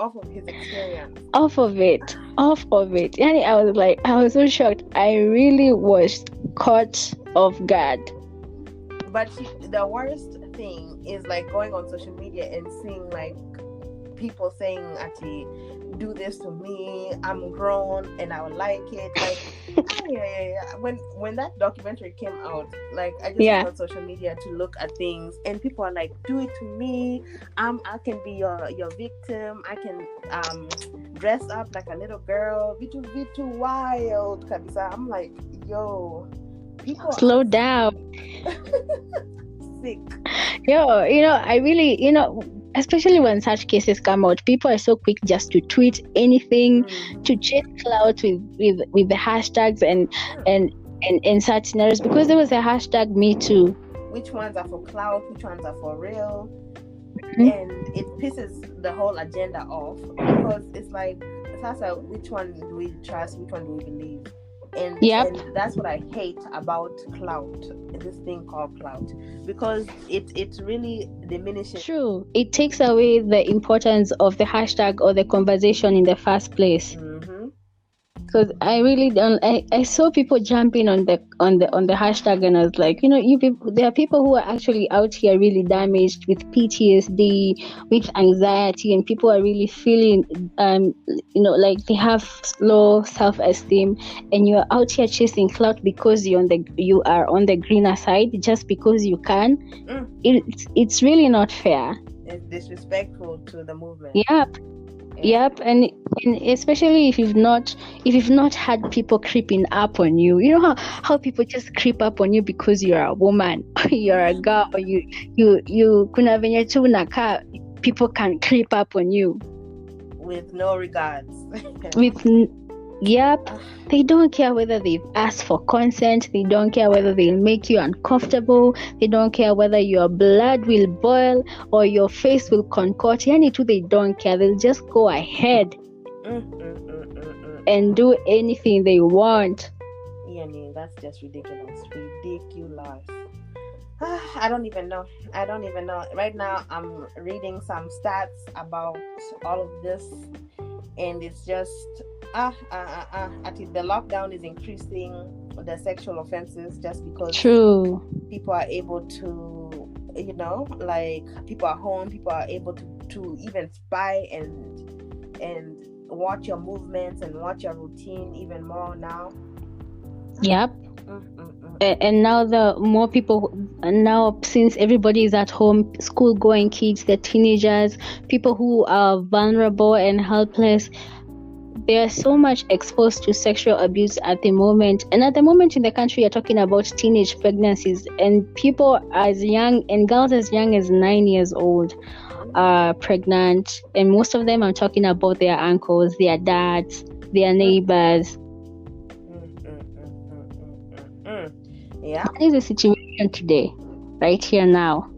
off of his experience. Off of it. And I was so shocked. I really was caught off guard. But the worst thing is like going on social media and seeing like people saying, "Actually, do this to me. I'm grown and I would like it." Like, yeah. When that documentary came out, like I just went on social media to look at things, and people are like, "Do it to me. I can be your victim. I can dress up like a little girl. Vitu wild, kabisa." I'm like, yo. People slow down. Sick. Yo, I really, especially when such cases come out, people are so quick just to tweet anything, to chase clout with the hashtags and such scenarios, because there was a hashtag Me Too. Which ones are for clout? Which ones are for real? And it pisses the whole agenda off, because it's like, Sasa, which one do we trust? Which one do we believe? And that's what I hate about clout, this thing called clout, because it really diminishes. True, it takes away the importance of the hashtag or the conversation in the first place. Because I really don't. I saw people jumping on the hashtag, and I was like, there are people who are actually out here really damaged with PTSD, with anxiety, and people are really feeling, like they have low self-esteem, and you are out here chasing clout because you are on the greener side just because you can. It's really not fair. It's disrespectful to the movement. Yep, and especially if you've not had people creeping up on you. You know how people just creep up on you because you're a woman, you're a girl, or you kuna venye tu unakaa, people can creep up on you with no regards. They don't care whether they've asked for consent. They don't care whether they'll make you uncomfortable. They don't care whether your blood will boil or your face will concoct. They don't care. They'll just go ahead and do anything they want. That's just ridiculous. I don't even know. Right now, I'm reading some stats about all of this, and it's just the lockdown is increasing the sexual offenses just because people are able to, like people are home, people are able to even spy and watch your movements and watch your routine even more now. Yep. And now the more people, now since everybody is at home, school going kids, the teenagers, people who are vulnerable and helpless, they are so much exposed to sexual abuse at the moment. And at the moment in the country, you're talking about teenage pregnancies, and people as young, and girls as young as 9 years old are pregnant. And most of them, I'm talking about their uncles, their dads, their neighbors. Yeah. That is the situation today, right here now.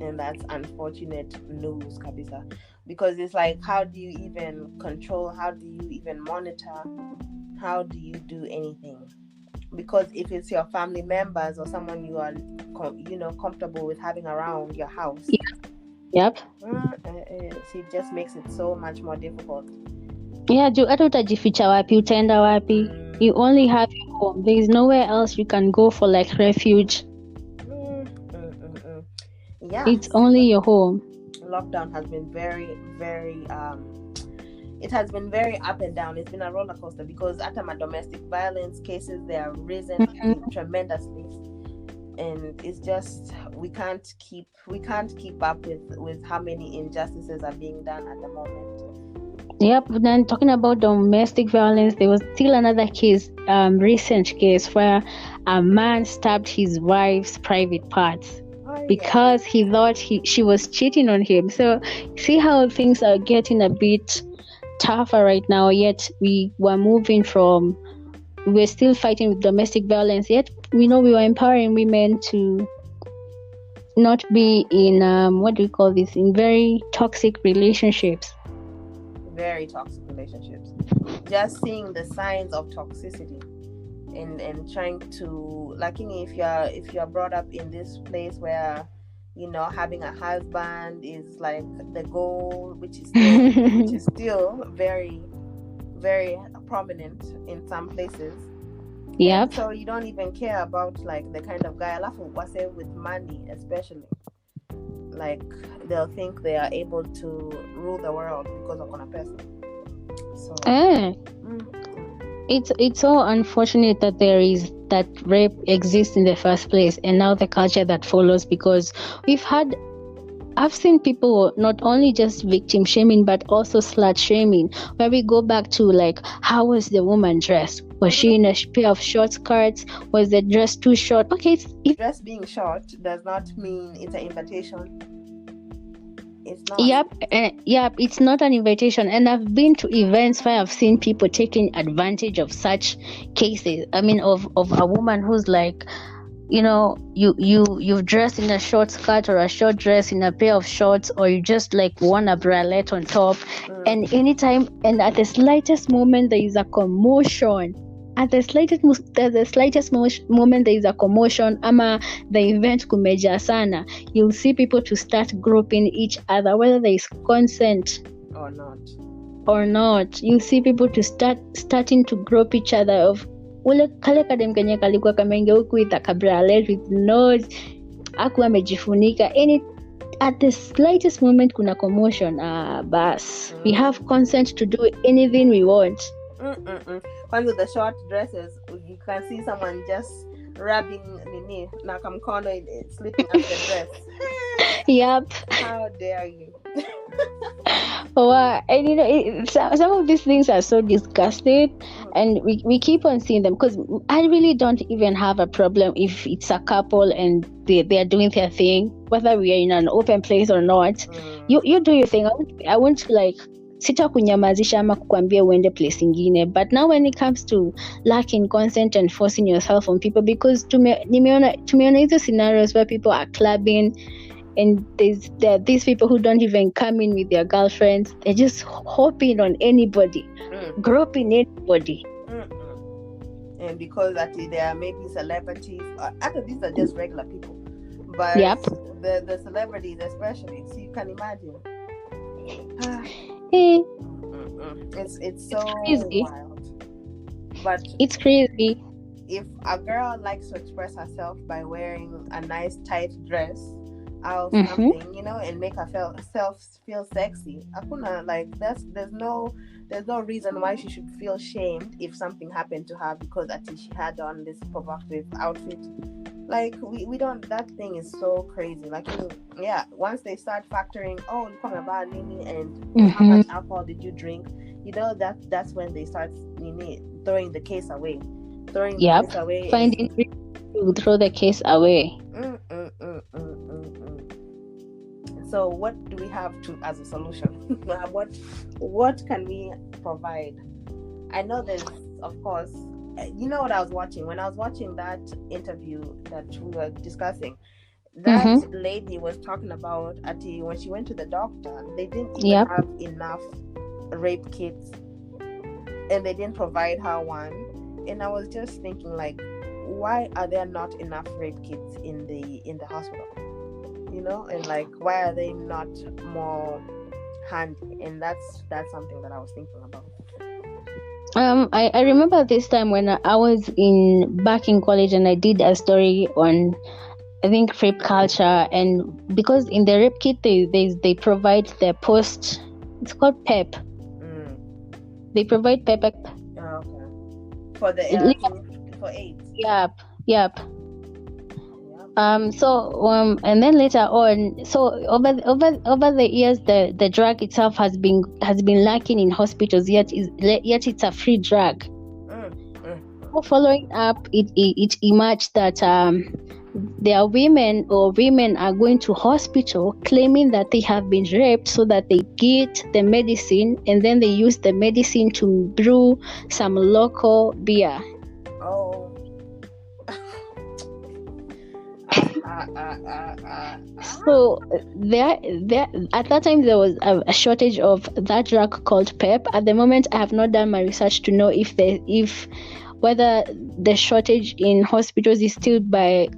And that's unfortunate news, Kabisa. Because it's like, how do you even control? How do you even monitor? How do you do anything? Because if it's your family members or someone you are, comfortable with having around your house, Yep. It just makes it so much more difficult. Yeah, hata utajificha wapi, utaenda wapi? You only have your home. There is nowhere else you can go for like refuge. Yeah. It's only your home. Lockdown has been very, very it has been very up and down. It's been a roller coaster, because after my domestic violence cases, they are risen tremendously, and it's just we can't keep up with how many injustices are being done at the moment. Yep. Then talking about domestic violence, there was still another case, recent case, where a man stabbed his wife's private parts because he thought she was cheating on him. So see how things are getting a bit tougher right now, yet we're still fighting with domestic violence, yet we were empowering women to not be in in very toxic relationships. Very toxic relationships. Just seeing the signs of toxicity and trying to, like, if you're brought up in this place where having a husband is like the goal, which is still very, very prominent in some places. Yep. So you don't even care about like the kind of guy. Alafu wase with money, especially, like they'll think they are able to rule the world because of one person. So it's so unfortunate that that rape exists in the first place, and now the culture that follows, because I've seen people not only just victim shaming but also slut shaming, where we go back to like, how was the woman dressed? Was she in a pair of short skirts? Was the dress too short? Okay, dress being short does not mean it's an invitation. It's not. Yep, it's not an invitation. And I've been to events where I've seen people taking advantage of such cases. I mean, of a woman who's like, you've dressed in a short skirt or a short dress in a pair of shorts, or you just like worn a bralette on top, and anytime and at the slightest moment there is a commotion. At the slightest moment there is a commotion, ama the event kumeja sana, you'll see people to start groping each other, whether there is consent or not. You see people to starting to grope each other of ule kale kadem kenye kalikuwa kamenge huku with a cabriolet with nose aku amejifunika. At the slightest moment kuna commotion. Bas, we have consent to do anything we want. One with the short dresses, you can see someone just rubbing nini na kamkono slipping up the dress. Yep. How dare you? And some of these things are so disgusting, and we keep on seeing them, because I really don't even have a problem if it's a couple and they are doing their thing, whether we are in an open place or not. You do your thing. I won't like sita kunyamazisha ama kukwambia uende place ingine. But now when it comes to lacking consent and forcing yourself on people, because tumeona hizo scenarios where people are clubbing and there are these people who don't even come in with their girlfriends, they're just hopping on anybody, groping anybody. And because actually there are maybe celebrities, actually these are just regular people, but the celebrities especially, so you can imagine. It's so crazy. Wild. But it's crazy. If a girl likes to express herself by wearing a nice tight dress or something, and make herself feel sexy, akuna, like there's no reason why she should feel shamed if something happened to her because she had on this provocative outfit. Like we don't. That thing is so crazy. Like once they start factoring, and how much alcohol did you drink? That's when they start throwing the case away. Finding to throw the case away. So what do we have as a solution? What can we provide? I know there's, of course, what I was watching when I was watching that interview that we were discussing. That lady was talking about when she went to the doctor, they didn't even have enough rape kits, and they didn't provide her one. And I was just thinking, like, why are there not enough rape kits in the hospital? And like, why are they not more handy? And that's something that I was thinking about. I remember this time when I was back in college, and I did a story on, I think, rape culture, and because in the rape kit they provide the post. It's called PEP. They provide PEP. Okay. For the for AIDS. Yep. And then later on, so over the years, the drug itself has been lacking in hospitals, yet it's a free drug. So following up, it emerged that there are women are going to hospital claiming that they have been raped, so that they get the medicine, and then they use the medicine to brew some local beer. So there at that time there was a shortage of that drug called PEP. At the moment, I have not done my research to know if whether the shortage in hospitals is still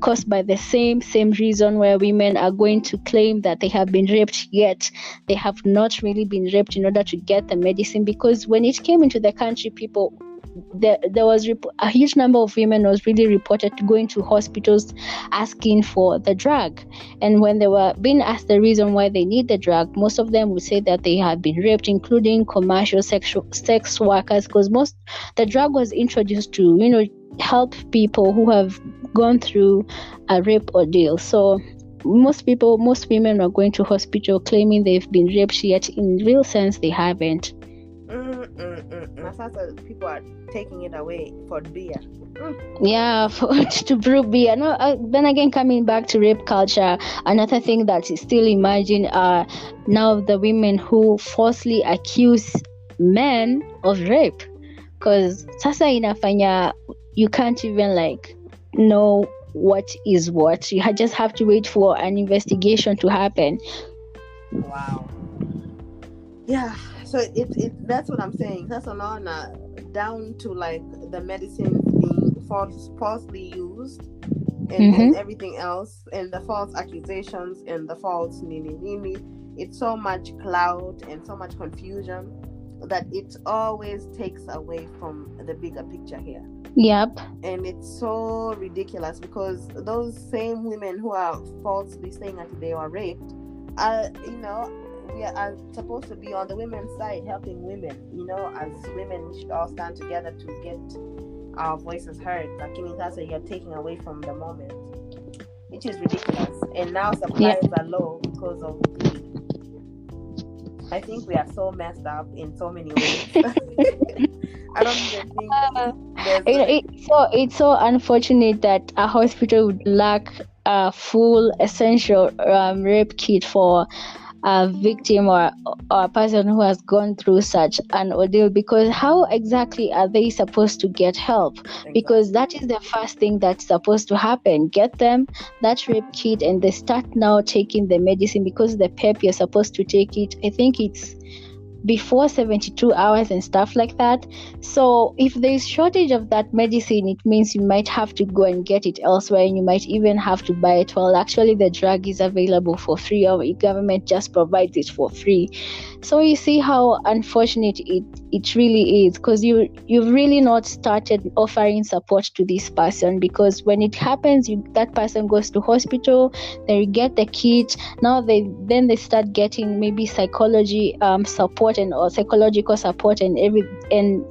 caused by the same reason, where women are going to claim that they have been raped, yet they have not really been raped in order to get the medicine. Because when it came into the country, there was a huge number of women was really reported going to hospitals asking for the drug, and when they were being asked the reason why they need the drug, most of them would say that they had been raped, including commercial sex workers, because the drug was introduced to help people who have gone through a rape ordeal. So most women are going to hospital claiming they've been raped, yet in real sense they haven't. People are taking it away for beer. Yeah, to brew beer. No, then again, coming back to rape culture, another thing that is still emerging are now the women who falsely accuse men of rape. Because sasa inafanya you can't even know what is what. You just have to wait for an investigation to happen. Wow. Yeah. So that's what I'm saying. That's down to the medicine being falsely used, and everything else, and the false accusations and the false nini. It's so much cloud and so much confusion that it always takes away from the bigger picture here. Yep. And it's so ridiculous because those same women who are falsely saying that they were raped are, we are supposed to be on the women's side, helping women. As women, we should all stand together to get our voices heard. You're taking away from the moment, which is ridiculous. And now supplies are low because of I think we are so messed up in so many ways. I don't even think it's so unfortunate that a hospital would lack a full essential rape kit for a victim or a person who has gone through such an ordeal, because how exactly are they supposed to get help? Exactly. Because that is the first thing that's supposed to happen. Get them that rape kit and they start now taking the medicine, because the PEP you're supposed to take it, I think it's before 72 hours and stuff like that. So if there's shortage of that medicine, it means you might have to go and get it elsewhere, and you might even have to buy it. Well, actually the drug is available for free, or the government just provides it for free. So you see how unfortunate it really is, because you've really not started offering support to this person, because when it happens, that person goes to hospital, they get the kit, now they start getting maybe psychology support or psychological support and in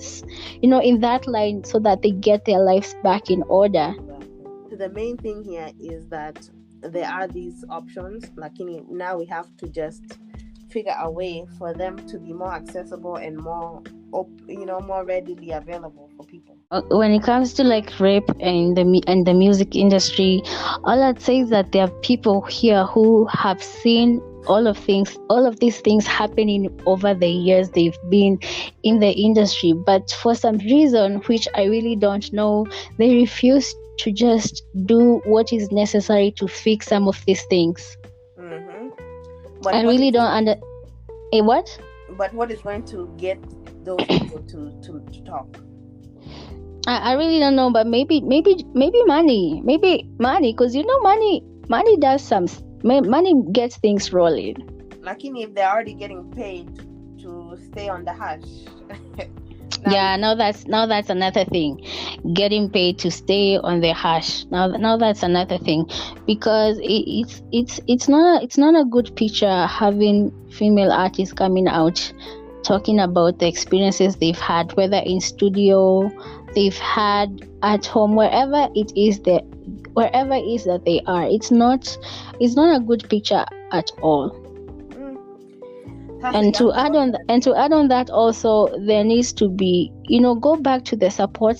that line, so that they get their lives back in order. The main thing here is that there are these options. Now we have to just figure a way for them to be more accessible and more readily available for people. When it comes to rape and the music industry, all I'd say is that there are people here who have seen all of these things happening over the years they've been in the industry, but for some reason, which I really don't know, they refuse to just do what is necessary to fix some of these things. I really don't what? But what is going to get those people to talk? I really don't know, but maybe money, because money does some. Money gets things rolling. If they're already getting paid to stay on the hush. Now that's another thing. Getting paid to stay on the hush. Now that's another thing, because it's not a good picture having female artists coming out talking about the experiences they've had, whether in studio, they've had at home, wherever it is that they are. It's not a good picture at all. And to add on that also, there needs to be, go back to the support